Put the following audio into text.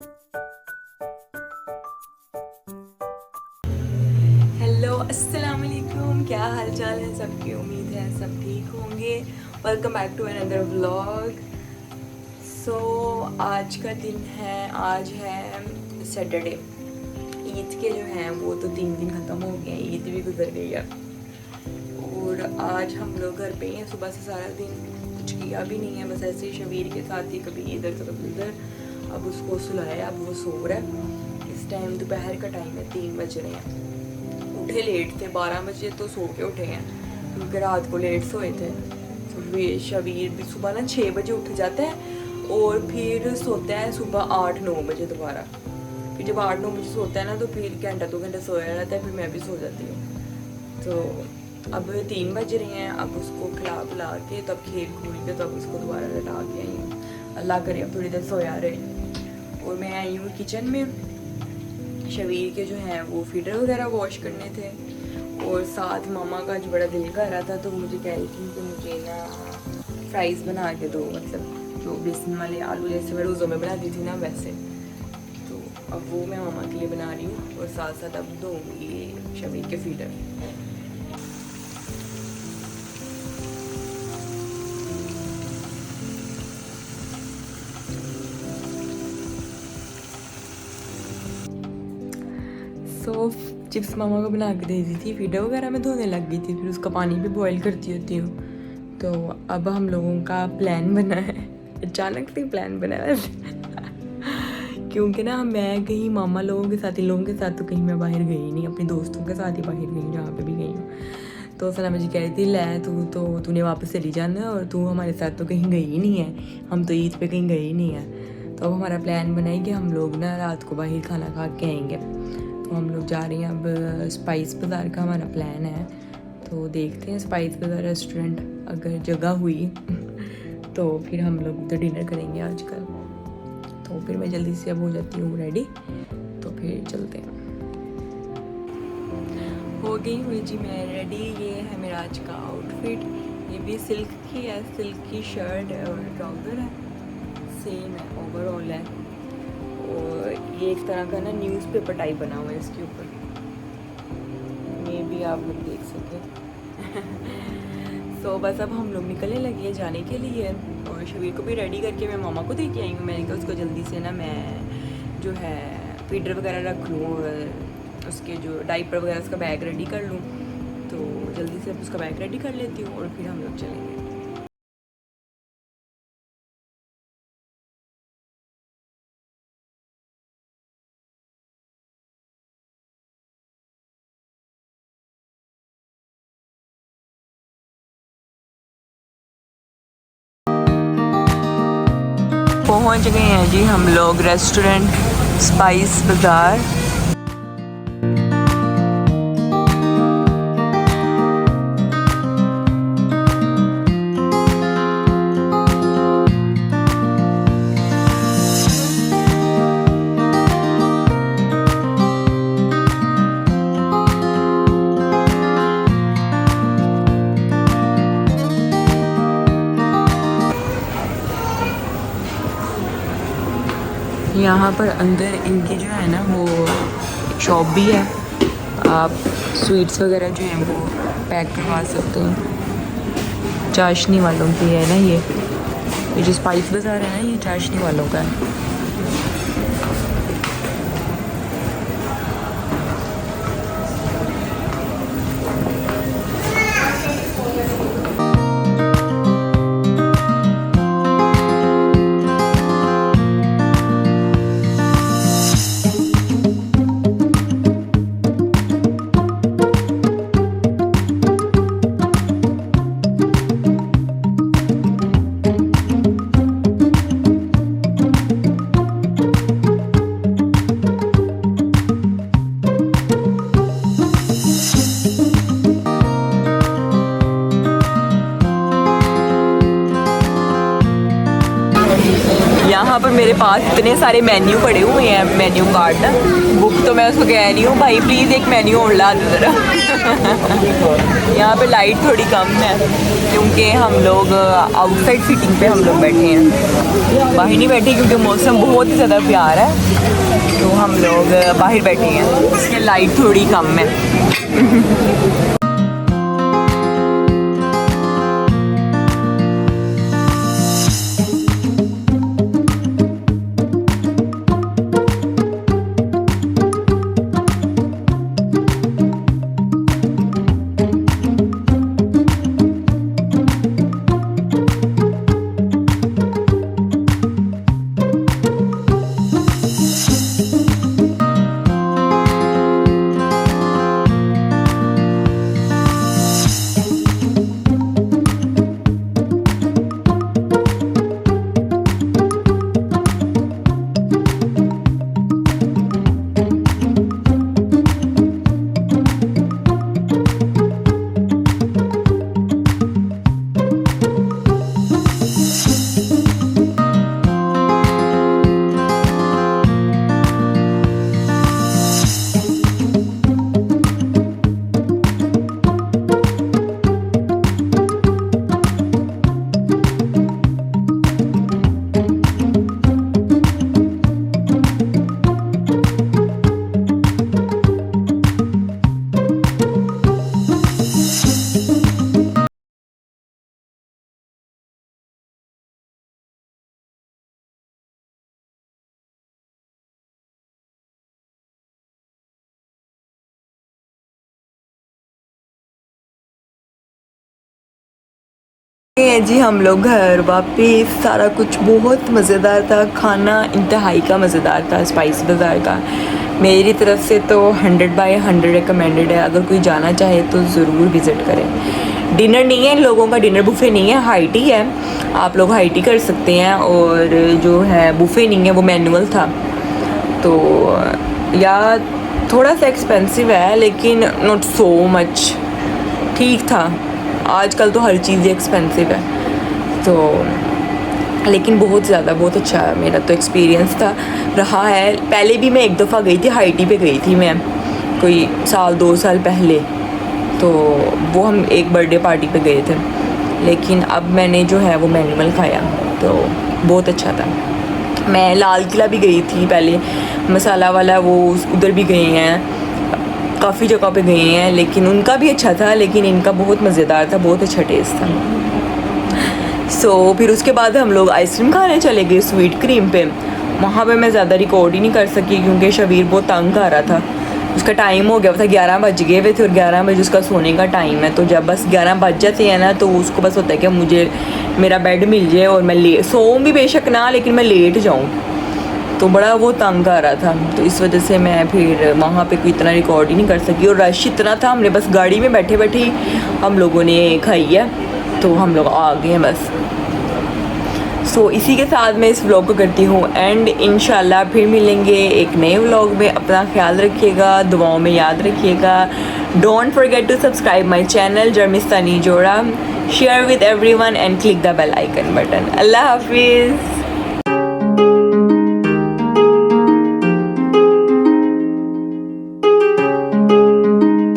Hello अस्सलाम वालेकुम, क्या हाल चाल है सबकी। उम्मीद है सब ठीक होंगे। Welcome back to another vlog. आज का दिन है, आज है सैटरडे। ईद के जो हैं वो तो 3 दिन ख़त्म हो गए हैं, ईद भी गुजर गई है। और आज हम लोग घर पे ही हैं। सुबह से सारा दिन कुछ किया भी नहीं है, बस ऐसे ही शबीर के साथ ही कभी इधर तो कभी उधर। अब उसको सुलाया, अब वो सो रहा है। इस टाइम दोपहर का टाइम है, 3 बज रहे हैं। उठे लेट थे, 12 बजे तो सो के उठे हैं क्योंकि रात को लेट सोए थे। तो शबीर भी सुबह ना 6 बजे उठ जाता है और फिर सोता है सुबह 8-9 बजे दोबारा। फिर जब 8-9 बजे सोता है ना तो फिर घंटा 2 घंटा सोया रहता है, फिर मैं भी सो जाती हूँ। तो अब 3 बज रहे हैं, अब उसको खिला पिला के तब खेल खूल के तब उसको दोबारा लटा के आई हूँ। अल्लाह करे अब थोड़ी देर सोया रहे। और मैं आई हूँ किचन में। शबीर के जो हैं वो फीडर वगैरह वॉश करने थे और साथ मामा का आज बड़ा दिल कर रहा था, तो मुझे कह रही थी कि मुझे ना फ्राइज़ बना के दो, मतलब जो बेसन वाले आलू जैसे मैं रोज़ों में बनाती थी ना वैसे। तो अब वो मैं मामा के लिए बना रही हूँ और साथ साथ अब दूँगी शबीर के फीडर। सो चिप्स मामा को बना के दे दी थी, फीडर वगैरह में धोने लग गई थी, फिर उसका पानी भी बॉईल करती होती हूँ। तो अब हम लोगों का प्लान बना है, अचानक से प्लान बना है क्योंकि ना मैं कहीं मामा लोगों के साथ, इन लोगों के साथ तो कहीं मैं बाहर गई नहीं, अपने दोस्तों के साथ ही बाहर गई जहाँ पे भी गई हूँ। तो सना मुझे कह रही थी ले तूने वापस चली जाना और तू हमारे साथ तो कहीं गई ही नहीं है, हम तो ईद पे कहीं गए ही नहीं है। तो अब हमारा प्लान बना है कि हम लोग ना रात को बाहर खाना खा के आएंगे। तो हम लोग जा रहे हैं, अब स्पाइस बाज़ार का हमारा प्लान है। तो देखते हैं स्पाइस बाज़ार रेस्टोरेंट अगर जगह हुई तो फिर हम लोग उधर डिनर करेंगे आजकल। तो फिर मैं जल्दी से अब हो जाती हूँ रेडी, तो फिर चलते हैं। हो गई हुई जी मैं रेडी। ये है मेरा आज का आउटफिट, ये भी सिल्क की है, सिल्क की शर्ट है और ट्राउज़र है, सेम है, ओवरऑल है। और ये एक तरह का ना न्यूज़पेपर टाइप बना हुआ है इसके ऊपर, मे भी आप लोग देख सकें सो बस अब हम लोग निकलने लगे हैं जाने के लिए। और शबीर को भी रेडी करके मैं मामा को दे के आई हूँ। मैंने कहा उसको जल्दी से ना मैं जो है फीडर वगैरह रख लूँ और उसके जो डाइपर वगैरह उसका बैग रेडी कर लूँ। तो जल्दी से उसका बैग रेडी कर लेती हूँ और फिर हम लोग चलेंगे। पहुँच गए हैं जी हम लोग रेस्टोरेंट स्पाइस बाज़ार। यहाँ पर अंदर इनकी जो है ना वो शॉप भी है, आप स्वीट्स वगैरह जो हैं वो पैक करवा सकते हैं। चाशनी वालों की है ना ये जो स्पाइस बाज़ार है ना, ये चाशनी वालों का है। पास इतने सारे मेन्यू पड़े हुए हैं, मेन्यू कार्ड ना बुक, तो मैं उसको कह रही हूँ भाई प्लीज़ एक मेन्यू और ला दो ज़रा। यहाँ पे लाइट थोड़ी कम है क्योंकि हम लोग आउटसाइड सीटिंग पे हम लोग बैठे हैं, बाहर नहीं बैठे क्योंकि मौसम बहुत ही ज़्यादा प्यारा है, तो हम लोग बाहर बैठे हैं, इसलिए लाइट थोड़ी कम है। जी हम लोग घर वापस, सारा कुछ बहुत मज़ेदार था, खाना इंतहाई का मज़ेदार था स्पाइस बाज़ार का। मेरी तरफ से तो 100/100 रिकमेंडेड है, अगर कोई जाना चाहे तो ज़रूर विज़िट करें। डिनर नहीं है इन लोगों का, डिनर बुफ़े नहीं है, हाई टी है, आप लोग हाई टी कर सकते हैं, और जो है बुफ़े नहीं है वो मैनुअल था, तो या थोड़ा सा एक्सपेंसिव है लेकिन नॉट सो मच, ठीक था। आजकल तो हर चीज़ एक्सपेंसिव है, तो लेकिन बहुत ज़्यादा बहुत अच्छा मेरा तो एक्सपीरियंस था रहा है। पहले भी मैं एक दफ़ा गई थी, हाई टी पे गई थी मैं कोई 1-2 साल पहले, तो वो हम एक बर्थडे पार्टी पे गए थे, लेकिन अब मैंने जो है वो मैनुअल खाया तो बहुत अच्छा था। मैं लाल किला भी गई थी पहले, मसाला वाला वो उधर भी गए हैं, काफ़ी जगह पे गए हैं, लेकिन उनका भी अच्छा था, लेकिन इनका बहुत मज़ेदार था, बहुत अच्छा टेस्ट था। फिर उसके बाद हम लोग आइसक्रीम खाने चले गए स्वीट क्रीम पे। वहाँ पे मैं ज़्यादा रिकॉर्ड ही नहीं कर सकी क्योंकि शबीर बहुत तंग आ रहा था, उसका टाइम हो गया था, 11 बज गए हुए थे और 11 बजे उसका सोने का टाइम है, तो जब बस 11 बज जाते हैं ना तो उसको बस होता है कि मुझे मेरा बेड मिल जाए और मैं सोऊं भी बेशक ना, लेकिन मैं लेट जाऊँ, तो बड़ा वो तंग आ रहा था, तो इस वजह से मैं फिर वहाँ पे कोई इतना रिकॉर्ड ही नहीं कर सकी, और रश इतना था, हमने बस गाड़ी में बैठे बैठे ही हम लोगों ने खाई है, तो हम लोग आ गए हैं बस। इसी के साथ मैं इस व्लॉग को करती हूँ एंड इंशाल्लाह फिर मिलेंगे एक नए व्लॉग में। अपना ख्याल रखिएगा, दुआओं में याद रखिएगा। Don't forget to subscribe my channel जर्मिस्तानी जोड़ा, share with everyone and click the bell icon button. अल्लाह हाफिज़।